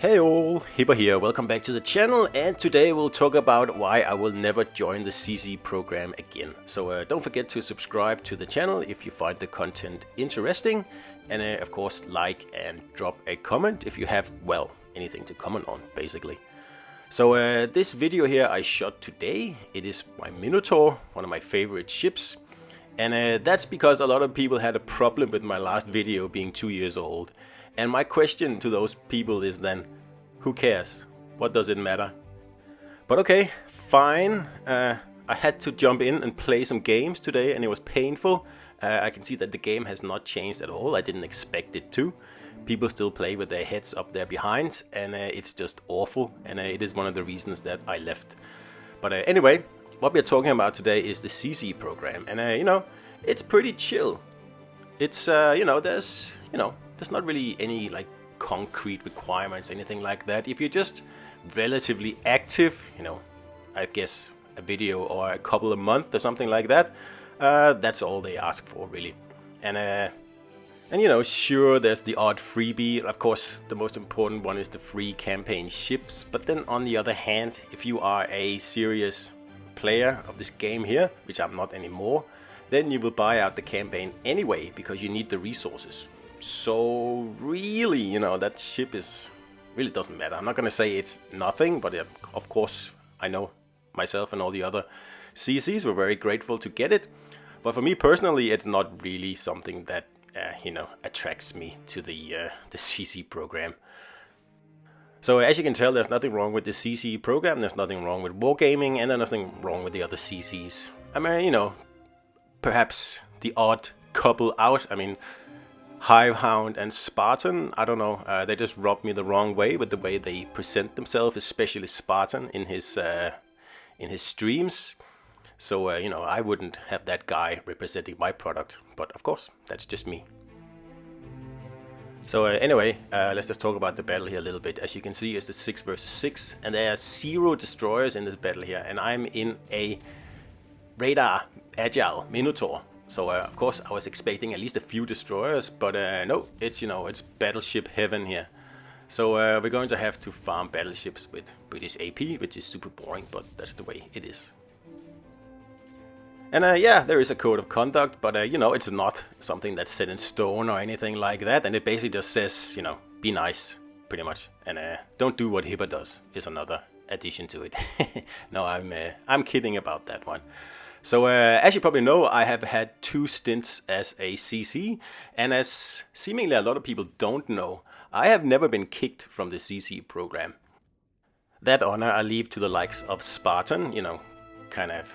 Hey all, Hipper here, welcome back to the channel, and today we'll talk about why I will never join the CC program again. So don't forget to subscribe to the channel if you find the content interesting, and of course like and drop a comment if you have, well, anything to comment on basically. So this video here I shot today. It is my Minotaur, one of my favorite ships, and that's because a lot of people had a problem with my last video being 2 years old. And my question to those people is then, who cares? What does it matter? But okay, fine. I had to jump in and play some games today, and it was painful. I can see that the game has not changed at all. I didn't expect it to. People still play with their heads up their behinds, and it's just awful. And it is one of the reasons that I left. But anyway, what we're talking about today is the CC program, and it's pretty chill. It's there's not really any like concrete requirements, anything like that. If you're just relatively active, I guess a video or a couple of months or something like that, that's all they ask for really. And sure, there's the odd freebie. Of course, the most important one is the free campaign ships. But then on the other hand, if you are a serious player of this game here, which I'm not anymore, then you will buy out the campaign anyway because you need the resources. So really, that ship really doesn't matter. I'm not going to say it's nothing, but of course, I know myself and all the other CCs were very grateful to get it. But for me personally, it's not really something that, attracts me to the CC program. So as you can tell, there's nothing wrong with the CC program. There's nothing wrong with wargaming, and there's nothing wrong with the other CCs. I mean, perhaps the odd couple out. I mean, Hivehound and Spartan, I don't know, they just rubbed me the wrong way with the way they present themselves, especially Spartan in his streams. So, I wouldn't have that guy representing my product, but of course, that's just me. So anyway, let's just talk about the battle here a little bit. As you can see, it's the 6 versus 6, and there are 0 destroyers in this battle here, and I'm in a radar agile Minotaur. So of course I was expecting at least a few destroyers, but no, it's battleship heaven here. So we're going to have to farm battleships with British AP, which is super boring, but that's the way it is. And yeah, there is a code of conduct, but it's not something that's set in stone or anything like that, and it basically just says, be nice, pretty much, and don't do what Hipper does is another addition to it. No, I'm kidding about that one. So as you probably know, I have had 2 stints as a CC, and as seemingly a lot of people don't know, I have never been kicked from the CC program. That honor I leave to the likes of Spartan, kind of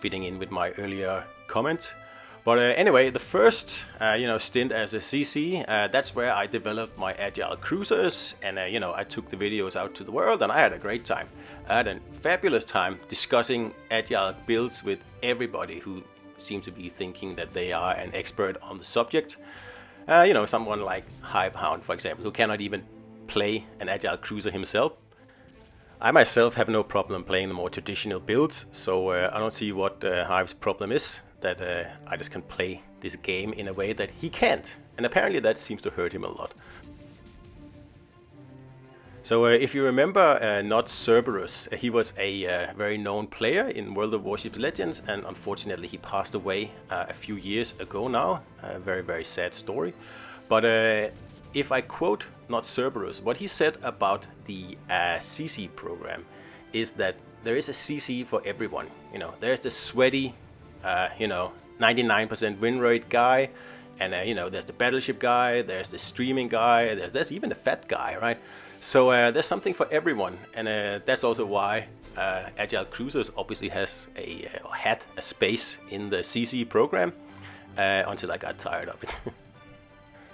fitting in with my earlier comment. But anyway, the first stint as a CC, that's where I developed my agile cruisers, and I took the videos out to the world, and I had a great time. I had a fabulous time discussing agile builds with everybody who seems to be thinking that they are an expert on the subject. Someone like Hivehound, for example, who cannot even play an agile cruiser himself. I myself have no problem playing the more traditional builds, so I don't see what Hive's problem is, that I just can play this game in a way that he can't. And apparently that seems to hurt him a lot. So if you remember Not Cerberus, he was a very known player in World of Warships Legends, and unfortunately he passed away a few years ago now. A very, very sad story. But if I quote Not Cerberus, what he said about the CC program is that there is a CC for everyone. There's the sweaty, 99% win rate guy, and there's the battleship guy, there's the streaming guy, there's even the fat guy, right? So there's something for everyone, and that's also why Agile Cruisers obviously had a space in the CC program until I got tired of it.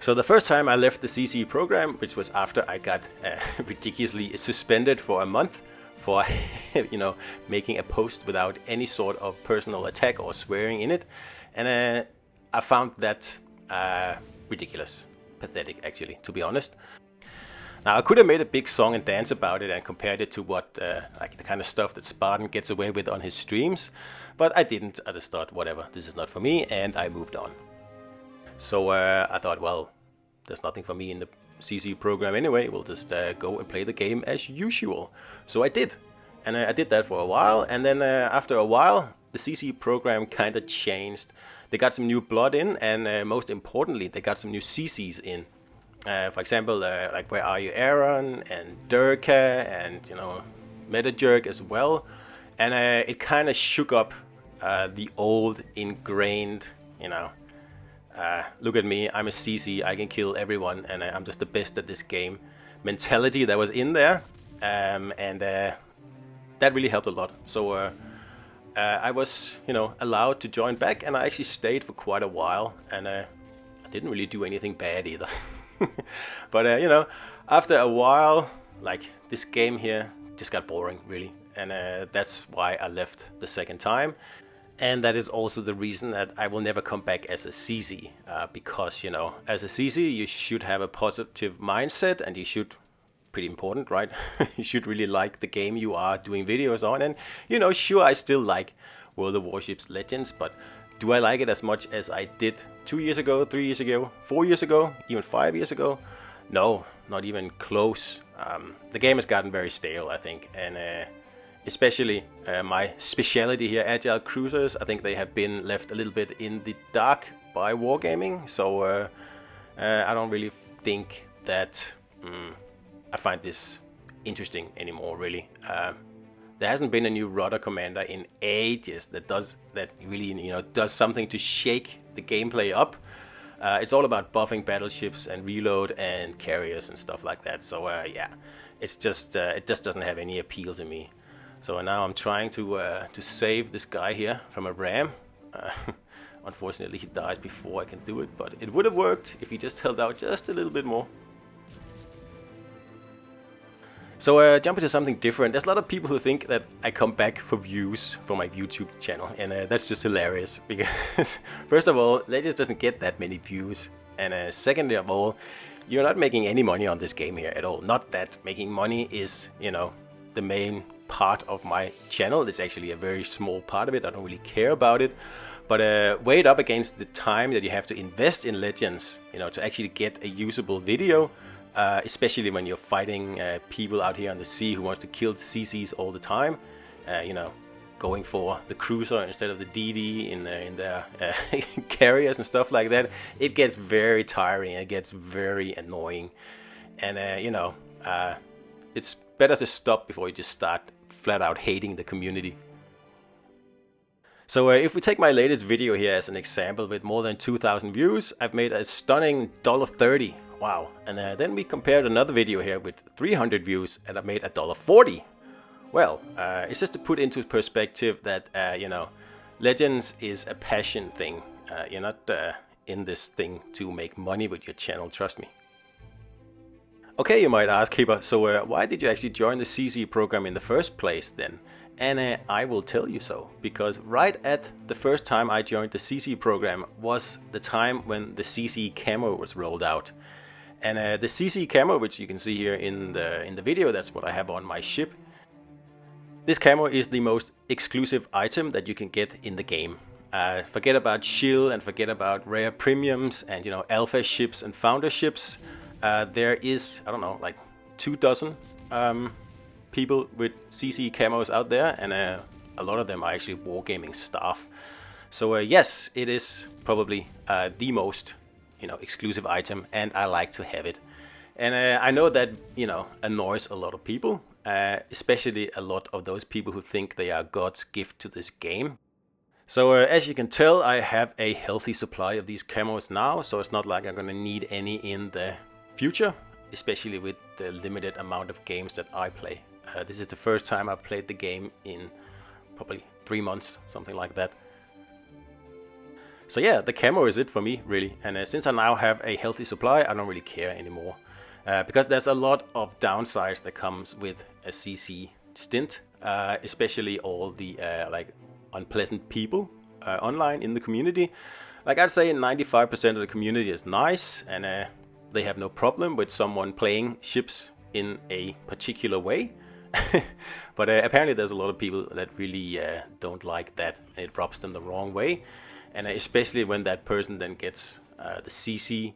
So the first time I left the CC program, which was after I got ridiculously suspended for a month for making a post without any sort of personal attack or swearing in it, and I found that ridiculous, pathetic actually, to be honest. Now I could have made a big song and dance about it and compared it to what like the kind of stuff that Spartan gets away with on his streams, but I didn't. I just thought, whatever, this is not for me, and I moved on. So I thought, well, there's nothing for me in the CC program anyway. We'll just go and play the game as usual. So I did. And I did that for a while. And then after a while, the CC program kind of changed. They got some new blood in, and most importantly, they got some new CCs in. For example, like Where Are You Aaron and Durka and, you know, Meta Jerk as well. And it kind of shook up the old ingrained, you know, look at me, I'm a CC, I can kill everyone, and I'm just the best at this game mentality that was in there. And that really helped a lot. So I was, you know, allowed to join back, and I actually stayed for quite a while, and I didn't really do anything bad either. But you know, after a while, like, this game here just got boring, really, and that's why I left the second time. And that is also the reason that I will never come back as a CC, because, you know, as a CC you should have a positive mindset, and you should, pretty important, right? You should really like the game you are doing videos on. And, you know, sure, I still like World of Warships Legends, but do I like it as much as I did 2 years ago, 3 years ago, 4 years ago, even 5 years ago? No, not even close. The game has gotten very stale, I think, and especially my speciality here, agile cruisers, I think they have been left a little bit in the dark by wargaming. So I don't really think that I find this interesting anymore, really. There hasn't been a new rudder commander in ages that really, you know, does something to shake the gameplay up. It's all about buffing battleships and reload and carriers and stuff like that. So yeah, it's just it just doesn't have any appeal to me. So now I'm trying to save this guy here from a ram. Unfortunately, he dies before I can do it, but it would have worked if he just held out just a little bit more. So jumping to something different, there's a lot of people who think that I come back for views for my YouTube channel, and that's just hilarious, because first of all, Legends doesn't get that many views, and secondly of all, you're not making any money on this game here at all. Not that making money is, you know, the main part of my channel. It's actually a very small part of it. I don't really care about it, but weigh it up against the time that you have to invest in Legends, you know, to actually get a usable video. Especially when you're fighting people out here on the sea who wants to kill CCs all the time, you know, going for the cruiser instead of the DD in their carriers and stuff like that. It gets very tiring, it gets very annoying, and you know, it's better to stop before you just start flat out hating the community. So if we take my latest video here as an example with more than 2,000 views, I've made a stunning $1.30. Wow. And then we compared another video here with 300 views, and I made $1.40. Well, it's just to put into perspective that, you know, Legends is a passion thing. You're not in this thing to make money with your channel, trust me. Okay, you might ask, Hipper, so why did you actually join the CC program in the first place then? And I will tell you so, because right at the first time I joined the CC program was the time when the CC camo was rolled out. And the CC camo, which you can see here in the video, that's what I have on my ship. This camo is the most exclusive item that you can get in the game. Forget about shield and forget about rare premiums and, you know, alpha ships and founder ships. There is, I don't know, like 24 people with CC camos out there, and a lot of them are actually wargaming staff. So yes, it is probably the most, you know, exclusive item, and I like to have it. And I know that, you know, annoys a lot of people, especially a lot of those people who think they are God's gift to this game. So as you can tell, I have a healthy supply of these camos now, so it's not like I'm gonna need any in the future, especially with the limited amount of games that I play. This is the first time I've played the game in probably 3 months, something like that. So yeah, the camo is it for me, really. And since I now have a healthy supply, I don't really care anymore. Because there's a lot of downsides that comes with a CC stint, especially all the like unpleasant people online in the community. Like, I'd say 95% of the community is nice, and they have no problem with someone playing ships in a particular way. But apparently there's a lot of people that really don't like that, and it rubs them the wrong way. And especially when that person then gets the CC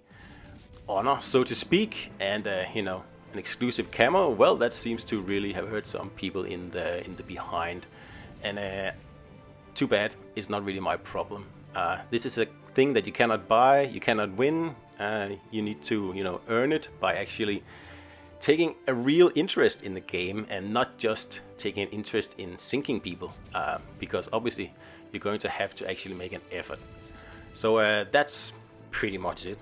honor, so to speak, and you know, an exclusive camo. Well, that seems to really have hurt some people in the behind, and too bad. It's not really my problem. This is a thing that you cannot buy, you cannot win. You need to, you know, earn it by actually taking a real interest in the game and not just taking an interest in sinking people, because obviously you're going to have to actually make an effort. So that's pretty much it.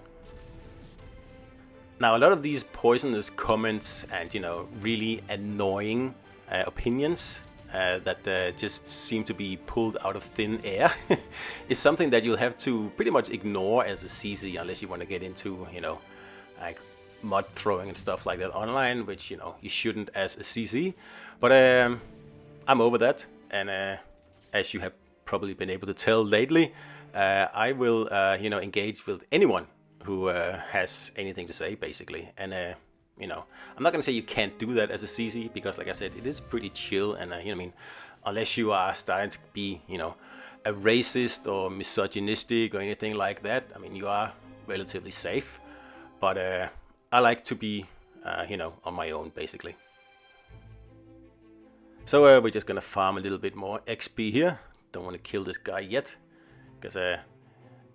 Now, a lot of these poisonous comments and, you know, really annoying opinions that just seem to be pulled out of thin air is something that you'll have to pretty much ignore as a CC unless you want to get into, you know, like mud throwing and stuff like that online, which, you know, you shouldn't as a CC. But I'm over that, and as you have probably been able to tell lately, I will, you know, engage with anyone who has anything to say, basically. And you know, I'm not gonna say you can't do that as a CC, because like I said, it is pretty chill, and you know, I mean, unless you are starting to be, you know, a racist or misogynistic or anything like that, I mean, you are relatively safe. But I like to be, you know, on my own, basically. So we're just gonna farm a little bit more XP here. Don't want to kill this guy yet, because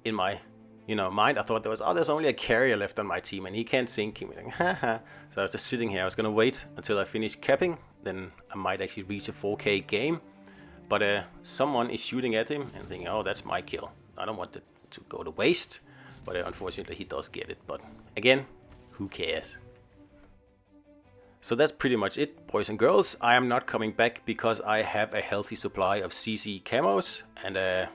in my, you know, mind, I thought there's only a carrier left on my team and he can't sink him. Like, haha. So I was just sitting here. I was gonna wait until I finish capping, then I might actually reach a 4K game. But someone is shooting at him and thinking, oh, that's my kill. I don't want it to go to waste. But unfortunately, he does get it. But again, who cares? So that's pretty much it, boys and girls. I am not coming back because I have a healthy supply of CC camos, and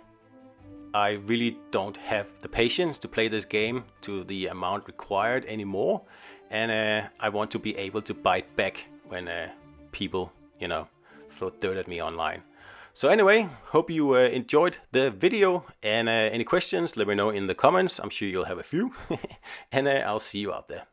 I really don't have the patience to play this game to the amount required anymore. And I want to be able to bite back when people, you know, throw dirt at me online. So anyway, hope you enjoyed the video, and any questions, let me know in the comments. I'm sure you'll have a few. And I'll see you out there.